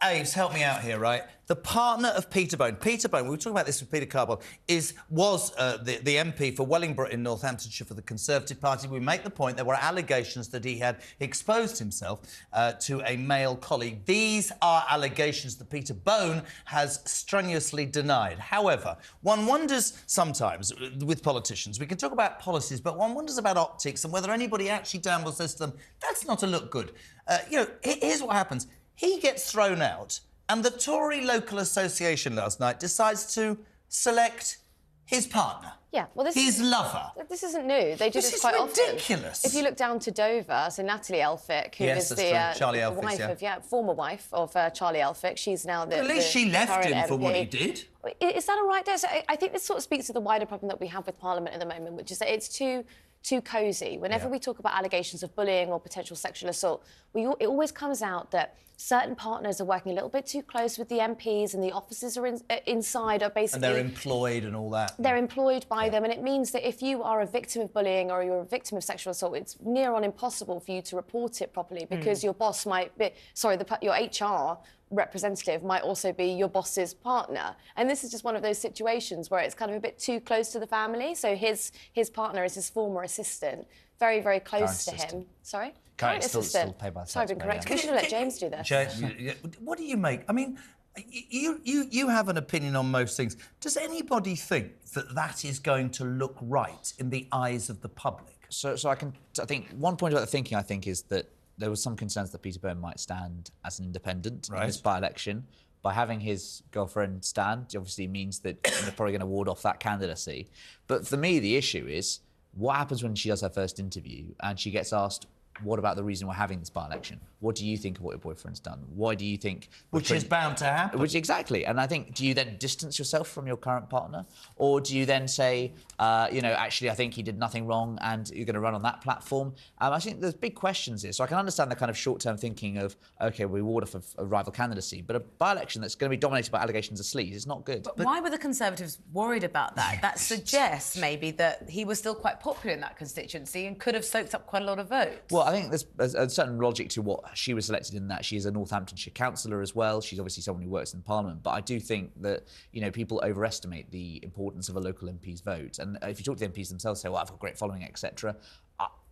Aves, help me out here, right? The partner of Peter Bone, we were talking about this with Peter Carball, was the MP for Wellingborough in Northamptonshire for the Conservative Party. We make the point there were allegations that he had exposed himself to a male colleague. These are allegations that Peter Bone has strenuously denied. However, one wonders sometimes with politicians, we can talk about policies, but one wonders about optics and whether anybody actually down will says to them, that's not a look good. Here's what happens. He gets thrown out, and the Tory local association last night decides to select his partner. Yeah, well, his lover. This isn't new. They do this quite often. This is ridiculous. If you look down to Dover, so Natalie Elphick, who is the former wife of Charlie Elphick, she's now the. At least she left him for what he did. Is that all right? There? So I think this sort of speaks to the wider problem that we have with Parliament at the moment, which is that it's too cosy. Whenever we talk about allegations of bullying or potential sexual assault, it always comes out that certain partners are working a little bit too close with the MPs and the officers are inside are basically... And they're employed and all that. They're employed by them, and it means that if you are a victim of bullying or you're a victim of sexual assault, it's near on impossible for you to report it properly because your boss might be... Sorry, your HR representative might also be your boss's partner. And this is just one of those situations where it's kind of a bit too close to the family. So his partner is his former assistant, very, very close to him. Sorry? Current assistant. Still paid by the Sorry, I've been correct. We should have let James do this. James, what do you make? I mean, you have an opinion on most things. Does anybody think that that is going to look right in the eyes of the public? So I think one point about the thinking, I think, is that there was some concerns that Peter Bone might stand as an independent in this by-election. By having his girlfriend stand, obviously means that they're probably going to ward off that candidacy. But for me, the issue is what happens when she does her first interview and she gets asked, what about the reason we're having this by-election? What do you think of what your boyfriend's done? Why do you think... Which is bound to happen. Exactly. And I think, do you then distance yourself from your current partner? Or do you then say, actually, I think he did nothing wrong and you're going to run on that platform? I think there's big questions here. So I can understand the kind of short-term thinking of, OK, we ward off a rival candidacy, but a by-election that's going to be dominated by allegations of sleaze is not good. But why were the Conservatives worried about that? That suggests maybe that he was still quite popular in that constituency and could have soaked up quite a lot of votes. Well, I think there's a certain logic to what she was selected in that she is a Northamptonshire councillor as well. She's obviously someone who works in Parliament. But I do think that, people overestimate the importance of a local MP's vote. And if you talk to the MPs themselves, say, well, I've got a great following, etc.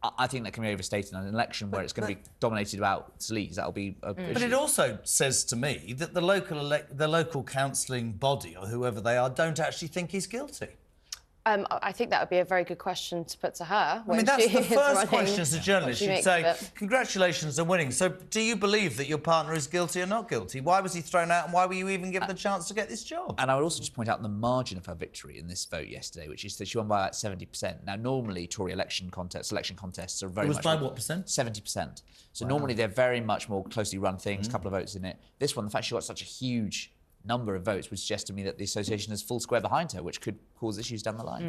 I think that can be overstated in an election where it's going to be dominated about sleaze. That'll be a issue. But it also says to me that the local counselling body, or whoever they are, don't actually think he's guilty. I think that would be a very good question to put to her. I mean, that's the first question as a journalist. You'd say, congratulations on winning. So do you believe that your partner is guilty or not guilty? Why was he thrown out and why were you even given the chance to get this job? And I would also just point out the margin of her victory in this vote yesterday, which is that she won by like 70%. Now, normally, Tory selection contests are very much... It was by what percent? 70%. So normally they're very much more closely run things, a couple of votes in it. This one, the fact she got such a huge number of votes would suggest to me that the association has full square behind her, which could cause issues down the line.